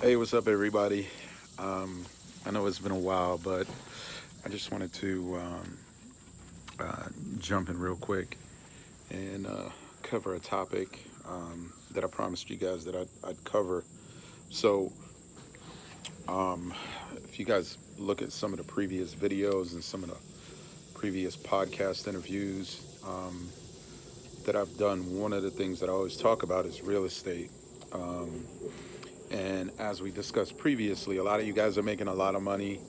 Hey, what's up, everybody? I know it's been a while, but I just wanted to uh, jump in real quick and cover a topic that I promised you guys that I'd cover. So, if you guys look at some of the previous videos and some of the previous podcast interviews that I've done, one of the things that I always talk about is real estate. Um, and as we discussed previously, a lot of you guys are making a lot of money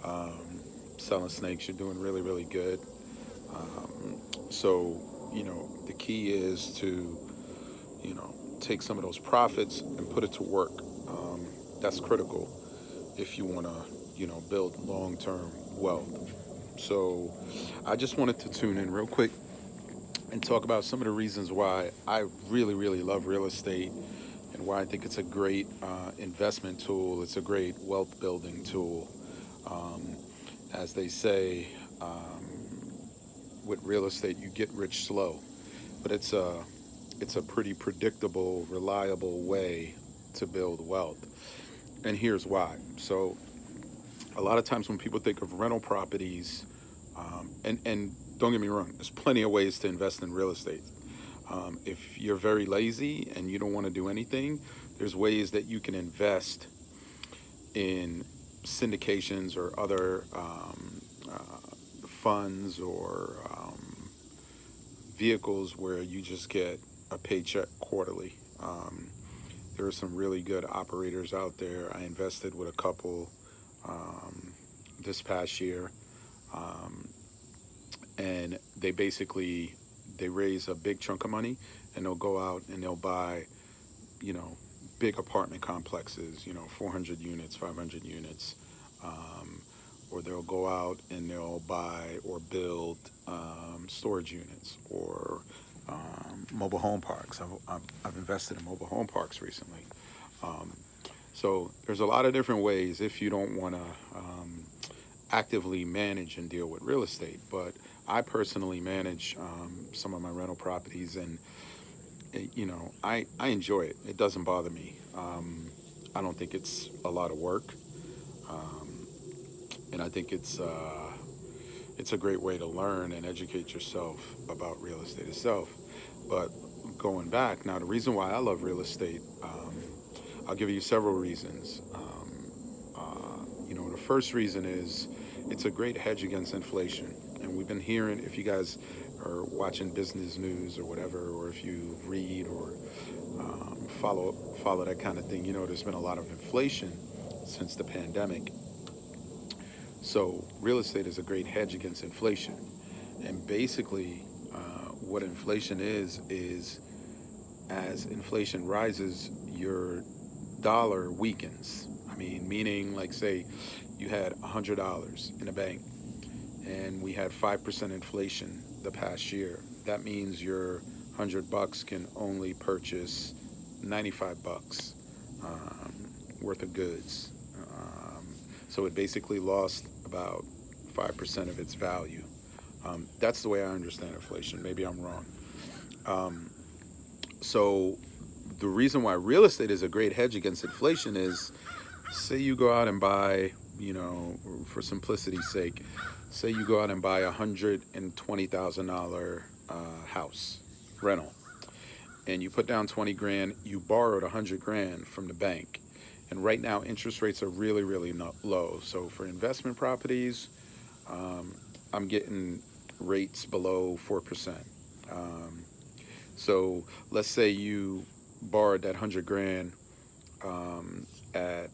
um, selling snakes. You're doing really, really good. So, the key is to, take some of those profits and put it to work. That's critical if you want to, build long-term wealth. So, I just wanted to tune in real quick and talk about some of the reasons why I really, really love real estate and why I think it's a great investment tool. It's a great wealth building tool. Um, as they say, with real estate, you get rich slow, but it's a pretty predictable, reliable way to build wealth. And here's why. So, a lot of times when people think of rental properties, and don't get me wrong, there's plenty of ways to invest in real estate. If you're very lazy and you don't want to do anything, there's ways that you can invest in syndications or other funds or vehicles where you just get a paycheck quarterly. There are some really good operators out there. I invested with a couple this past year, um, and they raise a big chunk of money, and they'll go out and they'll buy, you know, big apartment complexes, 400 units, 500 units, or they'll go out and they'll buy or build storage units or mobile home parks. I've invested in mobile home parks recently. Um, so there's a lot of different ways if you don't want to actively manage and deal with real estate. But I personally manage some of my rental properties, and I enjoy it. It doesn't bother me. I don't think it's a lot of work, um, and I think it's a great way to learn and educate yourself about real estate itself. But going back now, the reason why I love real estate, I'll give you several reasons. The first reason is it's a great hedge against inflation. And we've been hearing, if you guys are watching business news or whatever, or if you read or follow that kind of thing, there's been a lot of inflation since the pandemic. So real estate is a great hedge against inflation. And basically, what inflation is as inflation rises, your dollar weakens. I mean, meaning like say you had $100 in a bank and we had 5% inflation the past year. That means your $100 can only purchase $95 worth of goods. So it basically lost about 5% of its value. That's the way I understand inflation. Maybe I'm wrong. So the reason why real estate is a great hedge against inflation is, say you go out and buy, for simplicity's sake, say you go out and buy $120,000 house rental, and you put down 20 grand, you borrowed 100 grand from the bank. And right now, interest rates are really, really low. So for investment properties, I'm getting rates below 4%. So let's say you borrowed that 100 grand at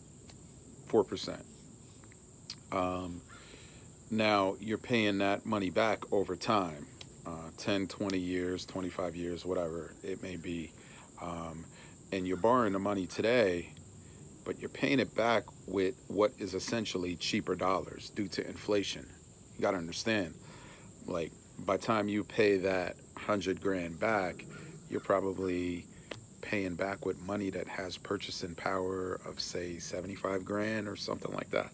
4%. Now you're paying that money back over time, 10, 20 years, 25 years, whatever it may be. And you're borrowing the money today, but you're paying it back with what is essentially cheaper dollars due to inflation. You got to understand, like, by the time you pay that 100 grand back, you're probably paying back with money that has purchasing power of, say, 75 grand or something like that.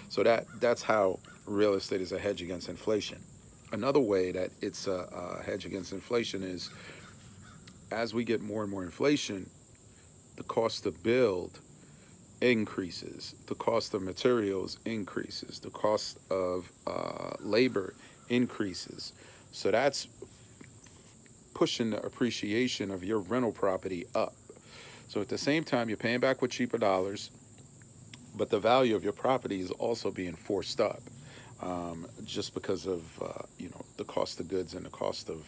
So that's how real estate is a hedge against inflation. Another way that it's a hedge against inflation is, as we get more and more inflation, the cost to build increases, the cost of materials increases, the cost of labor increases. So that's pushing the appreciation of your rental property up. So at the same time, you're paying back with cheaper dollars, but the value of your property is also being forced up, just because of the cost of goods and the cost of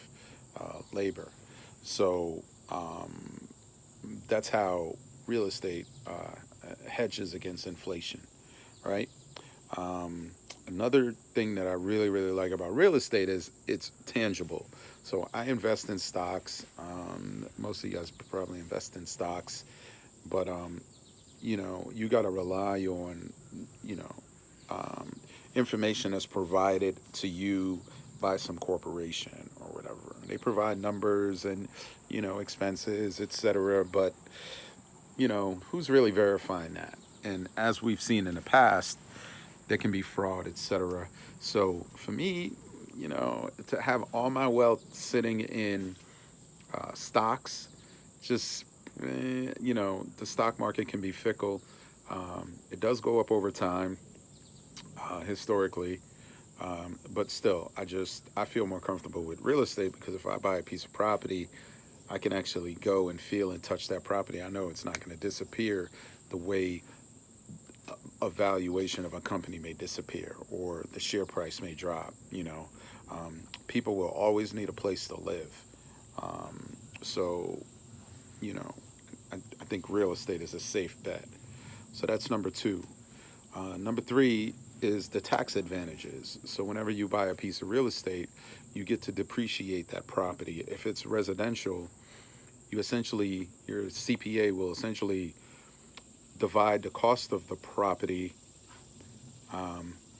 labor. So that's how real estate hedges against inflation, right? Another thing that I really, really like about real estate is it's tangible. So I invest in stocks. Most of you guys probably invest in stocks, but you got to rely on, you know, um, information that's provided to you by some corporation or whatever. They provide numbers and, expenses, etc. But, who's really verifying that? And as we've seen in the past, there can be fraud, etc. So for me, to have all my wealth sitting in stocks, just the stock market can be fickle. It does go up over time, historically, but still, I feel more comfortable with real estate because if I buy a piece of property, I can actually go and feel and touch that property. I know it's not going to disappear the way a valuation of a company may disappear or the share price may drop. People will always need a place to live. So, I think real estate is a safe bet. So that's number two. Number three is the tax advantages. So whenever you buy a piece of real estate, you get to depreciate that property. If it's residential, your CPA will essentially divide the cost of the property.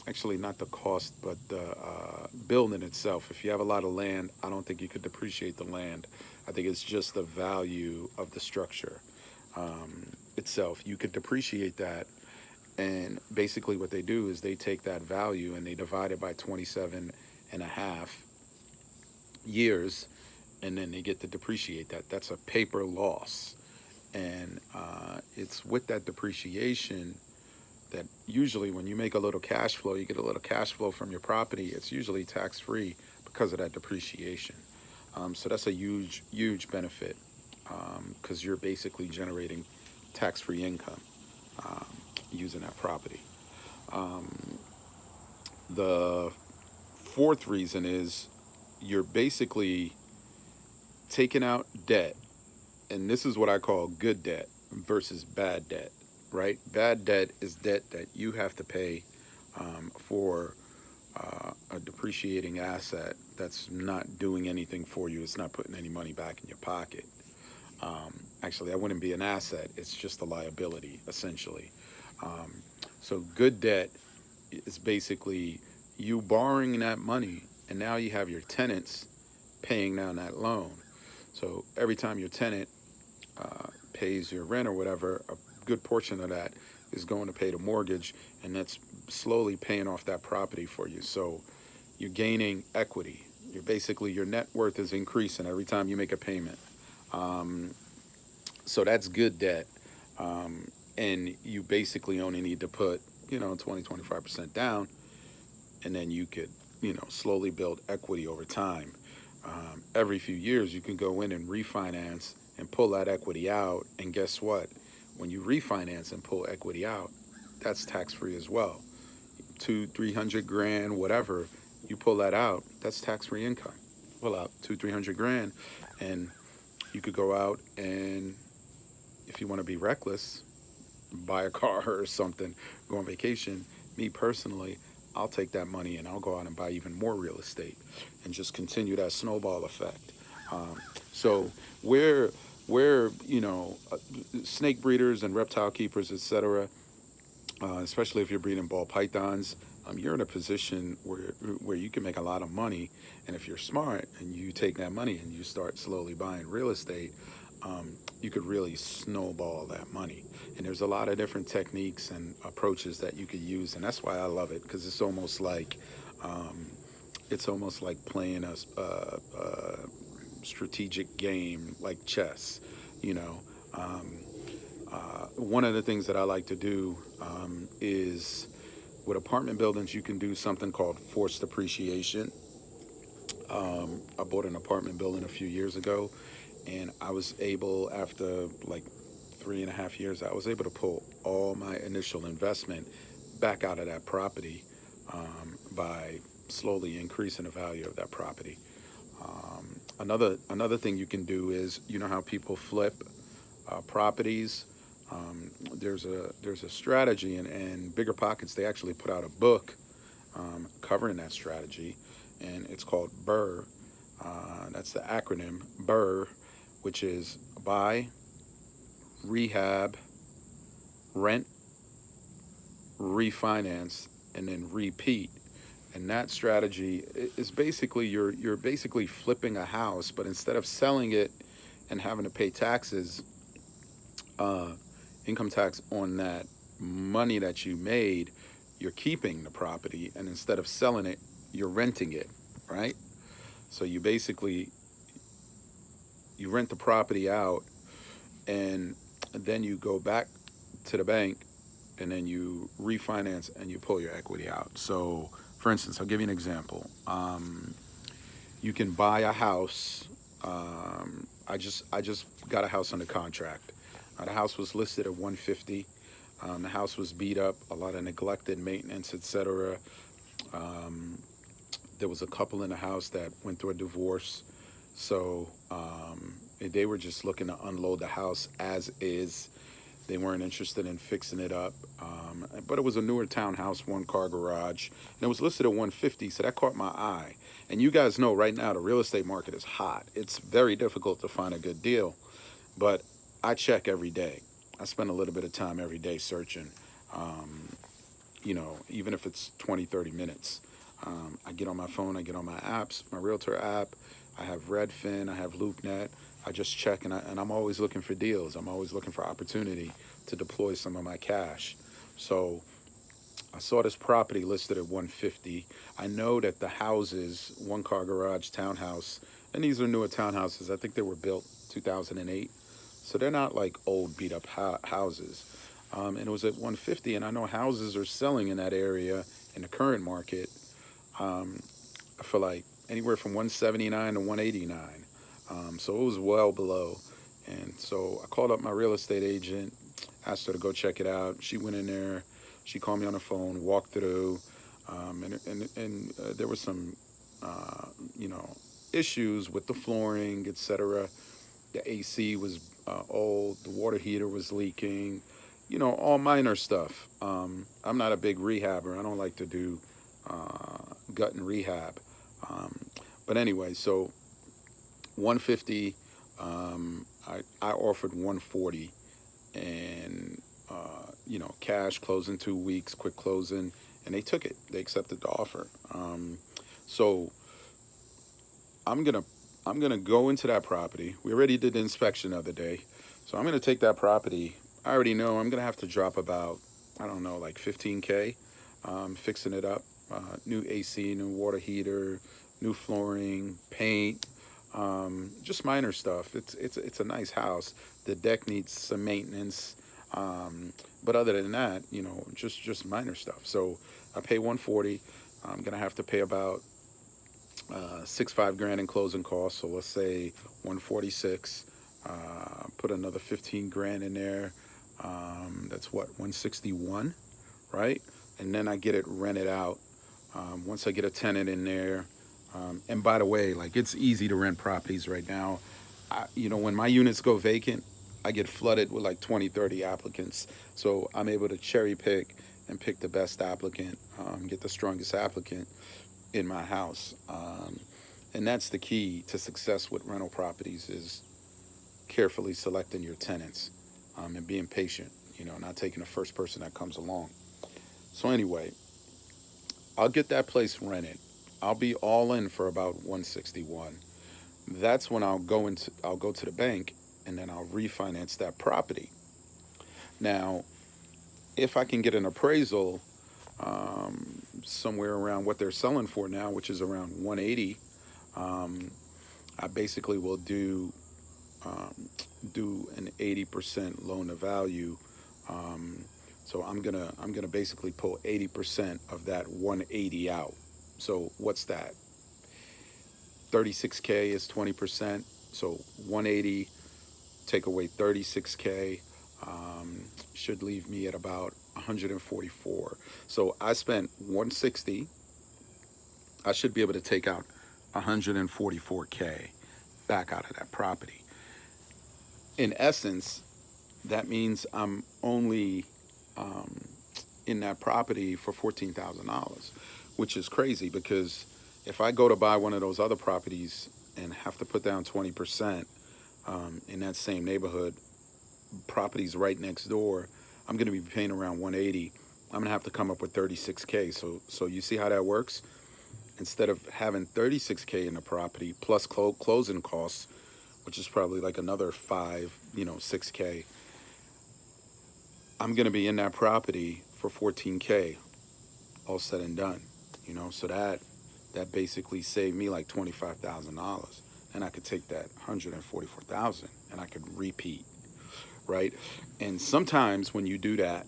Actually, not the cost, but the building itself. If you have a lot of land, I don't think you could depreciate the land. I think it's just the value of the structure itself. You could depreciate that. And basically what they do is they take that value and they divide it by 27 and a half years, and then they get to depreciate that. That's a paper loss. And it's with that depreciation that usually when you make a little cash flow, you get a little cash flow from your property. It's usually tax-free because of that depreciation. So that's a huge, huge benefit because you're basically generating tax-free income using that property. The fourth reason is you're basically taking out debt, and this is what I call good debt versus bad debt, right? Bad debt is debt that you have to pay for a depreciating asset that's not doing anything for you. It's not putting any money back in your pocket. Actually, that wouldn't be an asset. It's just a liability, essentially. So good debt is basically you borrowing that money, and now you have your tenants paying down that loan. So every time your tenant pays your rent or whatever, a good portion of that is going to pay the mortgage, and that's slowly paying off that property for you. So you're gaining equity. Your net worth is increasing every time you make a payment. So that's good debt. And you basically only need to put, 20-25% down, and then you could, slowly build equity over time. Every few years, you can go in and refinance and pull that equity out. And guess what? When you refinance and pull equity out, that's tax-free as well. 200-300 grand, whatever, you pull that out, that's tax-free income. Pull out 200-300 grand, and you could go out and, if you want to be reckless, buy a car or something, go on vacation. Me personally, I'll take that money and I'll go out and buy even more real estate and just continue that snowball effect. So where snake breeders and reptile keepers, etc., especially if you're breeding ball pythons, you're in a position where you can make a lot of money. And if you're smart and you take that money and you start slowly buying real estate, you could really snowball that money. And there's a lot of different techniques and approaches that you could use, and that's why I love it, because it's almost like playing a strategic game like chess. One of the things that I like to do is with apartment buildings, you can do something called forced appreciation. I bought an apartment building a few years ago, and I was able, after like 3.5 years, I was able to pull all my initial investment back out of that property by slowly increasing the value of that property. Another thing you can do is, you know how people flip properties. There's a strategy, and Bigger Pockets, they actually put out a book covering that strategy, and it's called BRRRR. That's the acronym BRRRR, which is buy, rehab, rent, refinance, and then repeat. And that strategy is basically, you're basically flipping a house, but instead of selling it and having to pay taxes, income tax on that money that you made, you're keeping the property, and instead of selling it, you're renting it, right? So you basically, you rent the property out, and then you go back to the bank, and then you refinance and you pull your equity out. So for instance, I'll give you an example. You can buy a house. I just got a house under contract. The house was listed at 150. The house was beat up, a lot of neglected maintenance, etc. There was a couple in the house that went through a divorce, so they were just looking to unload the house as is. They weren't interested in fixing it up, but it was a newer townhouse, 1-car garage, and it was listed at 150, so that caught my eye. And you guys know right now the real estate market is hot. It's very difficult to find a good deal, but I check every day. I spend a little bit of time every day searching, even if it's 20, 30 minutes. I get on my phone, I get on my apps, my Realtor app, I have Redfin, I have LoopNet. I just check, and I'm always looking for deals. I'm always looking for opportunity to deploy some of my cash. So I saw this property listed at 150. I know that the houses, 1-car garage, townhouse, and these are newer townhouses. I think they were built 2008. So they're not like old beat up houses. And it was at 150, and I know houses are selling in that area in the current market for like anywhere from 179 to 189. So it was well below. And so I called up my real estate agent, asked her to go check it out. She went in there, she called me on the phone, walked through, and there were some, issues with the flooring, etc. The AC was old, the water heater was leaking, all minor stuff. I'm not a big rehabber. I don't like to do gut and rehab. But anyway, so 150, I offered 140, and cash, closing 2 weeks, quick closing, and they took it. They accepted the offer. So I'm gonna go into that property. We already did the inspection the other day, so I'm gonna take that property. I already know I'm gonna have to drop about, I don't know, like 15K, fixing it up. New AC, new water heater, new flooring, paint, just minor stuff. It's a nice house. The deck needs some maintenance, but other than that, just minor stuff. So I pay 140. I'm gonna have to pay about 6-5 grand in closing costs. So let's say 146. Put another 15 grand in there. That's what, 161, right? And then I get it rented out. Once I get a tenant in there. And by the way, like, it's easy to rent properties right now. When my units go vacant, I get flooded with like 20, 30 applicants. So I'm able to cherry pick and pick the best applicant, get the strongest applicant in my house. And that's the key to success with rental properties, is carefully selecting your tenants, and being patient, not taking the first person that comes along. So anyway, I'll get that place rented. I'll be all in for about 161. That's when I'll go to the bank, and then I'll refinance that property. Now, if I can get an appraisal somewhere around what they're selling for now, which is around 180, I basically will do do an 80% loan to value. So I'm gonna basically pull 80% of that 180 out. So what's that? 36K is 20%. So 180, take away 36K, should leave me at about 144. So I spent 160. I should be able to take out 144K back out of that property. In essence, that means I'm only in that property for $14,000, which is crazy because if I go to buy one of those other properties and have to put down 20% in that same neighborhood, properties right next door, I'm going to be paying around 180. I'm going to have to come up with 36K. So you see how that works? Instead of having 36K in the property plus closing costs, which is probably like another 6K, I'm going to be in that property for 14K, all said and done. So that basically saved me like $25,000, and I could take that 144,000 and I could repeat, right? And sometimes when you do that,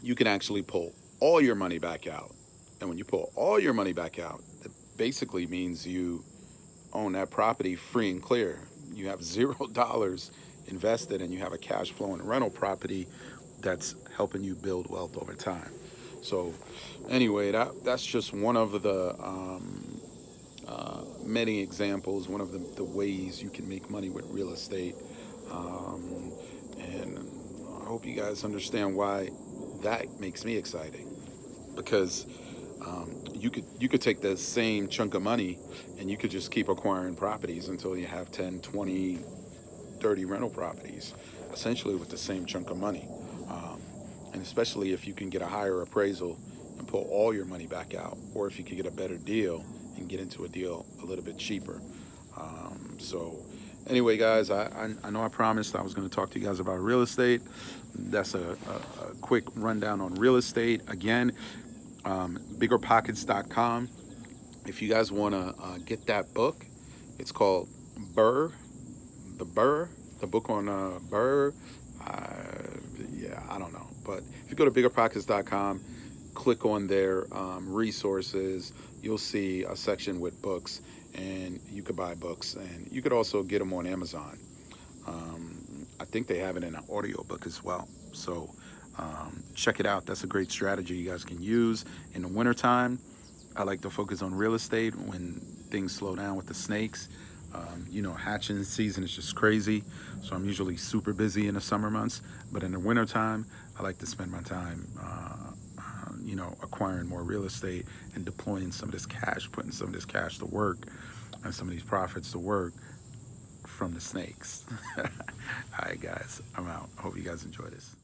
you can actually pull all your money back out. And when you pull all your money back out, it basically means you own that property free and clear. You have $0 invested and you have a cash flowing rental property that's helping you build wealth over time. So anyway, that's just one of the many examples, one of the ways you can make money with real estate. And I hope you guys understand why that makes me exciting, because you could take the same chunk of money and you could just keep acquiring properties until you have 10, 20, 30 rental properties, essentially with the same chunk of money. And especially if you can get a higher appraisal and pull all your money back out, or if you could get a better deal and get into a deal a little bit cheaper. So anyway, guys, I know I promised I was going to talk to you guys about real estate. That's a quick rundown on real estate. Again, biggerpockets.com. If you guys want to get that book, it's called BRRRR, the book on BRRRR. Yeah, I don't know. But if you go to biggerpockets.com, click on their resources, you'll see a section with books, and you could buy books, and you could also get them on Amazon. I think they have it in an audiobook as well. So check it out. That's a great strategy you guys can use in the wintertime. I like to focus on real estate when things slow down with the snakes. Hatching season is just crazy. So I'm usually super busy in the summer months. But in the wintertime, I like to spend my time, acquiring more real estate and deploying some of this cash, putting some of this cash to work and some of these profits to work from the snakes. All right, guys, I'm out. I hope you guys enjoy this.